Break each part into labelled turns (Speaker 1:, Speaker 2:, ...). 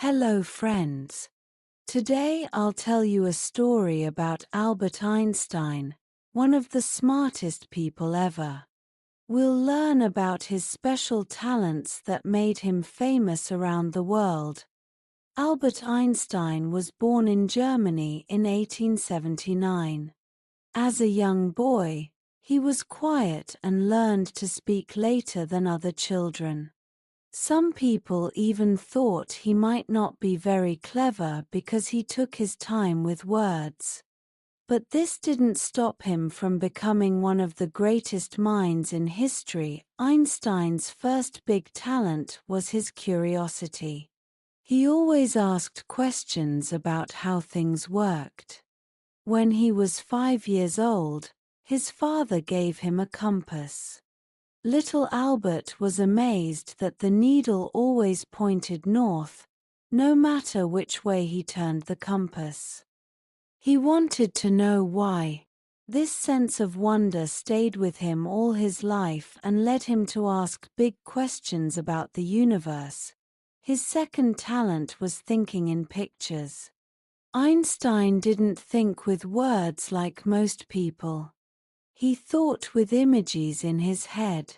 Speaker 1: Hello friends. Today I'll tell you a story about Albert Einstein, one of the smartest people ever. We'll learn about his special talents that made him famous around the world. Albert Einstein was born in Germany in 1879. As a young boy, he was quiet and learned to speak later than other children. Some people even thought he might not be very clever because he took his time with words. But this didn't stop him from becoming one of the greatest minds in history. Einstein's first big talent was his curiosity. He always asked questions about how things worked. When he was 5 years old, his father gave him a compass. Little Albert was amazed that the needle always pointed north, no matter which way he turned the compass. He wanted to know why. This sense of wonder stayed with him all his life and led him to ask big questions about the universe. His second talent was thinking in pictures. Einstein didn't think with words like most people. He thought with images in his head.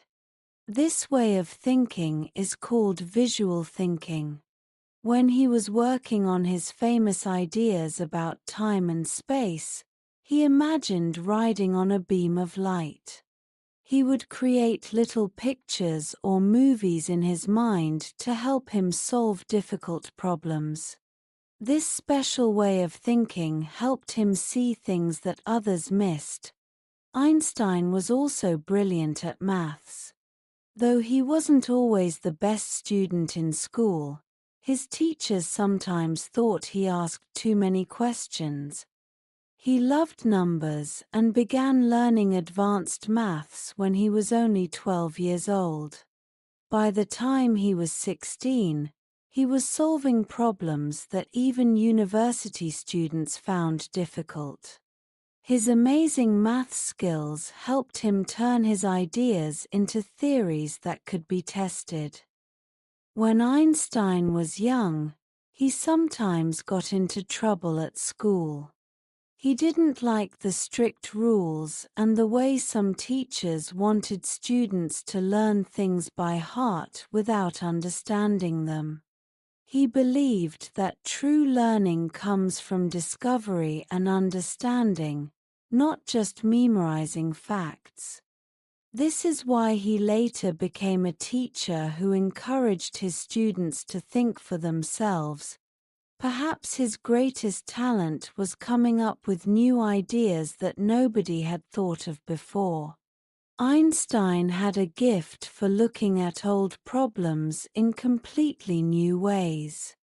Speaker 1: This way of thinking is called visual thinking. When he was working on his famous ideas about time and space, he imagined riding on a beam of light. He would create little pictures or movies in his mind to help him solve difficult problems. This special way of thinking helped him see things that others missed. Einstein was also brilliant at maths. Though he wasn't always the best student in school, his teachers sometimes thought he asked too many questions. He loved numbers and began learning advanced maths when he was only 12 years old. By the time he was 16, he was solving problems that even university students found difficult. His amazing math skills helped him turn his ideas into theories that could be tested. When Einstein was young, he sometimes got into trouble at school. He didn't like the strict rules and the way some teachers wanted students to learn things by heart without understanding them. He believed that true learning comes from discovery and understanding, not just memorizing facts. This is why he later became a teacher who encouraged his students to think for themselves. Perhaps his greatest talent was coming up with new ideas that nobody had thought of before. Einstein had a gift for looking at old problems in completely new ways.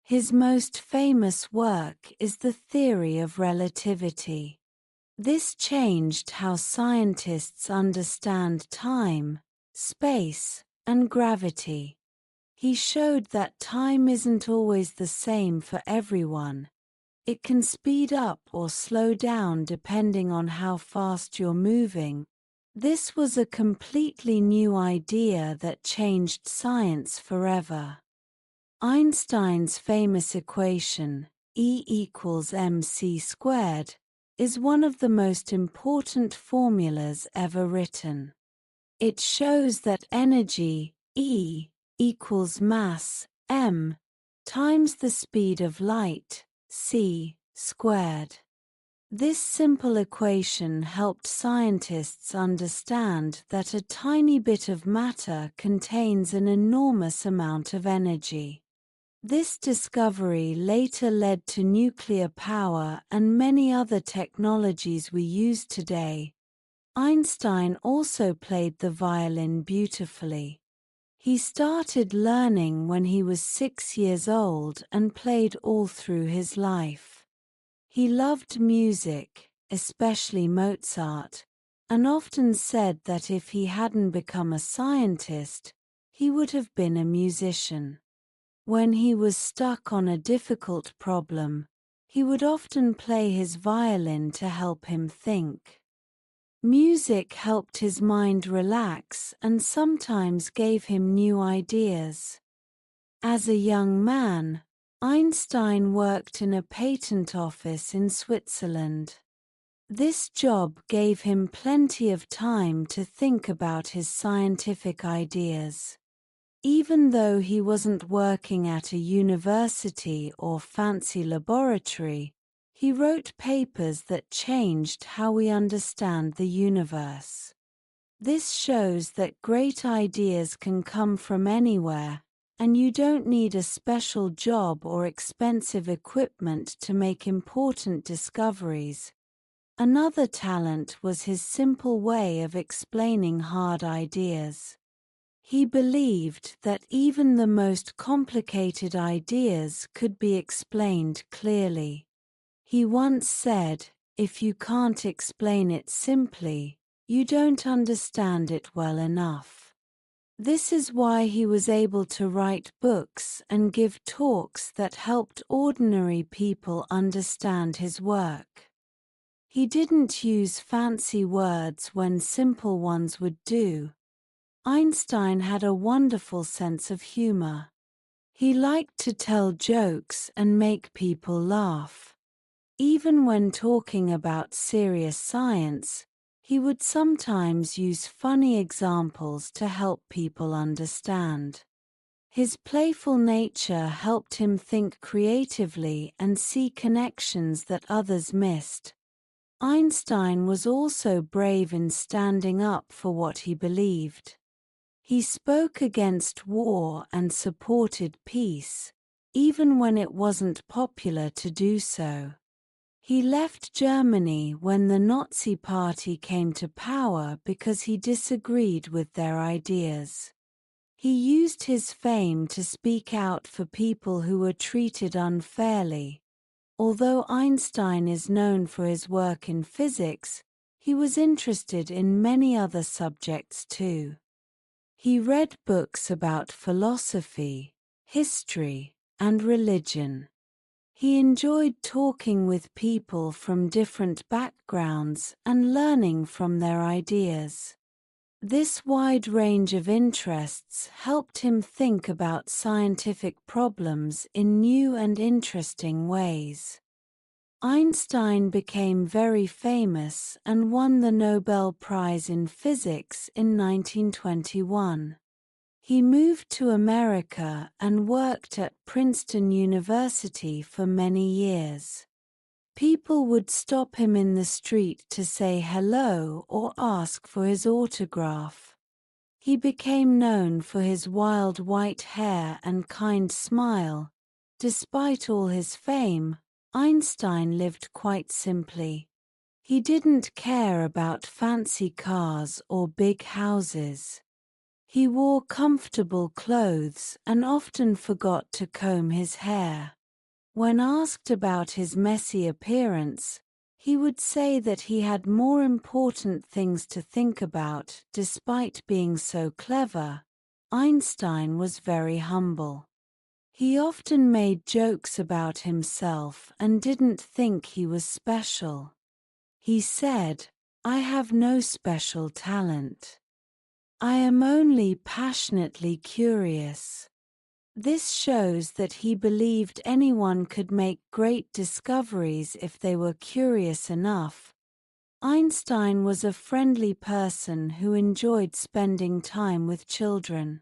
Speaker 1: His most famous work is the theory of relativity. This changed how scientists understand time, space, and gravity. He showed that time isn't always the same for everyone. It can speed up or slow down depending on how fast you're moving. This was a completely new idea that changed science forever. Einstein's famous equation, E equals mc squared, is one of the most important formulas ever written. It shows that energy, E, equals mass, m, times the speed of light, c, squared. This simple equation helped scientists understand that a tiny bit of matter contains an enormous amount of energy. This discovery later led to nuclear power and many other technologies we use today. Einstein also played the violin beautifully. He started learning when he was 6 years old and played all through his life. He loved music, especially Mozart, and often said that if he hadn't become a scientist, he would have been a musician. When he was stuck on a difficult problem, he would often play his violin to help him think. Music helped his mind relax and sometimes gave him new ideas. As a young man, Einstein worked in a patent office in Switzerland. This job gave him plenty of time to think about his scientific ideas. Even though he wasn't working at a university or fancy laboratory, he wrote papers that changed how we understand the universe. This shows that great ideas can come from anywhere, and you don't need a special job or expensive equipment to make important discoveries. Another talent was his simple way of explaining hard ideas. He believed that even the most complicated ideas could be explained clearly. He once said, "If you can't explain it simply, you don't understand it well enough." This is why he was able to write books and give talks that helped ordinary people understand his work. He didn't use fancy words when simple ones would do. Einstein had a wonderful sense of humor. He liked to tell jokes and make people laugh. Even when talking about serious science, he would sometimes use funny examples to help people understand. His playful nature helped him think creatively and see connections that others missed. Einstein was also brave in standing up for what he believed. He spoke against war and supported peace, even when it wasn't popular to do so. He left Germany when the Nazi Party came to power because he disagreed with their ideas. He used his fame to speak out for people who were treated unfairly. Although Einstein is known for his work in physics, he was interested in many other subjects too. He read books about philosophy, history, and religion. He enjoyed talking with people from different backgrounds and learning from their ideas. This wide range of interests helped him think about scientific problems in new and interesting ways. Einstein became very famous and won the Nobel Prize in Physics in 1921. He moved to America and worked at Princeton University for many years. People would stop him in the street to say hello or ask for his autograph. He became known for his wild white hair and kind smile. Despite all his fame, Einstein lived quite simply. He didn't care about fancy cars or big houses. He wore comfortable clothes and often forgot to comb his hair. When asked about his messy appearance, he would say that he had more important things to think about. Despite being so clever, Einstein was very humble. He often made jokes about himself and didn't think he was special. He said, "I have no special talent. I am only passionately curious." This shows that he believed anyone could make great discoveries if they were curious enough. Einstein was a friendly person who enjoyed spending time with children.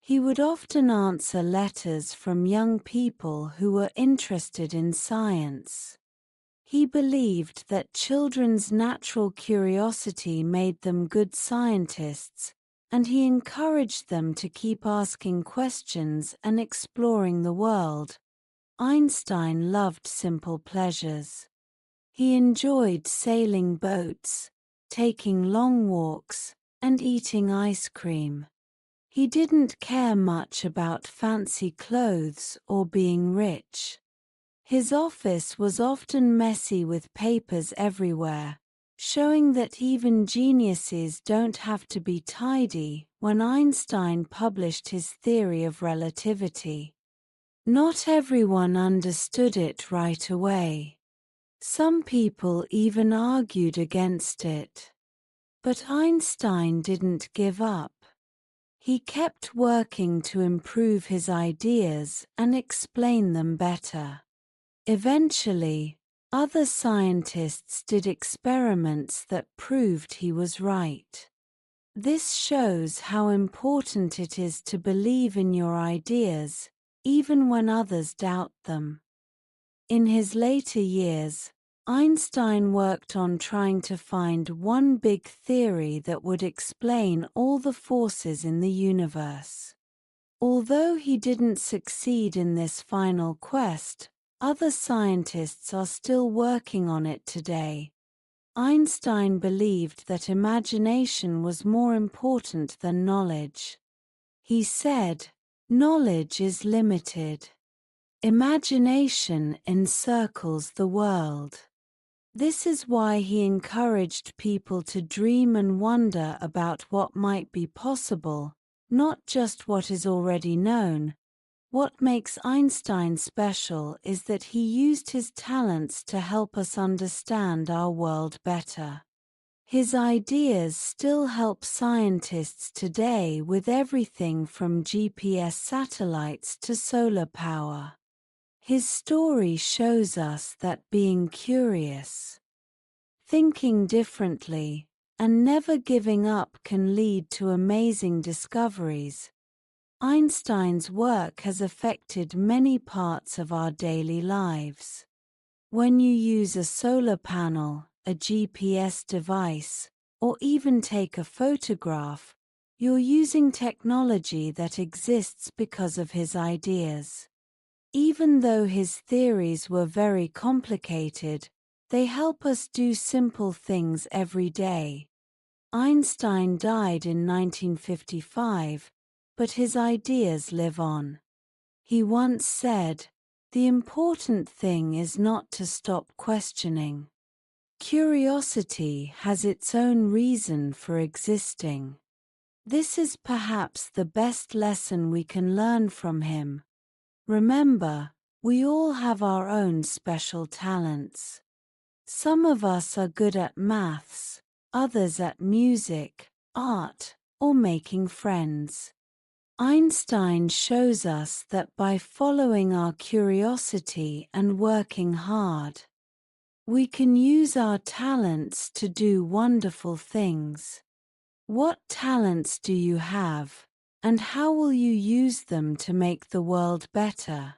Speaker 1: He would often answer letters from young people who were interested in science. He believed that children's natural curiosity made them good scientists, and he encouraged them to keep asking questions and exploring the world. Einstein loved simple pleasures. He enjoyed sailing boats, taking long walks, and eating ice cream. He didn't care much about fancy clothes or being rich. His office was often messy with papers everywhere, showing that even geniuses don't have to be tidy. When Einstein published his theory of relativity, not everyone understood it right away. Some people even argued against it. But Einstein didn't give up. He kept working to improve his ideas and explain them better. Eventually, other scientists did experiments that proved he was right. This shows how important it is to believe in your ideas, even when others doubt them. In his later years, Einstein worked on trying to find one big theory that would explain all the forces in the universe. Although he didn't succeed in this final quest, other scientists are still working on it today. Einstein believed that imagination was more important than knowledge. He said, "Knowledge is limited. Imagination encircles the world." This is why he encouraged people to dream and wonder about what might be possible, not just what is already known. What makes Einstein special is that he used his talents to help us understand our world better. His ideas still help scientists today with everything from GPS satellites to solar power. His story shows us that being curious, thinking differently, and never giving up can lead to amazing discoveries. Einstein's work has affected many parts of our daily lives. When you use a solar panel, a GPS device, or even take a photograph, you're using technology that exists because of his ideas. Even though his theories were very complicated, they help us do simple things every day. Einstein died in 1955, but his ideas live on. He once said, "The important thing is not to stop questioning. Curiosity has its own reason for existing." This is perhaps the best lesson we can learn from him. Remember, we all have our own special talents. Some of us are good at maths, others at music, art, or making friends. Einstein shows us that by following our curiosity and working hard, we can use our talents to do wonderful things. What talents do you have, and how will you use them to make the world better?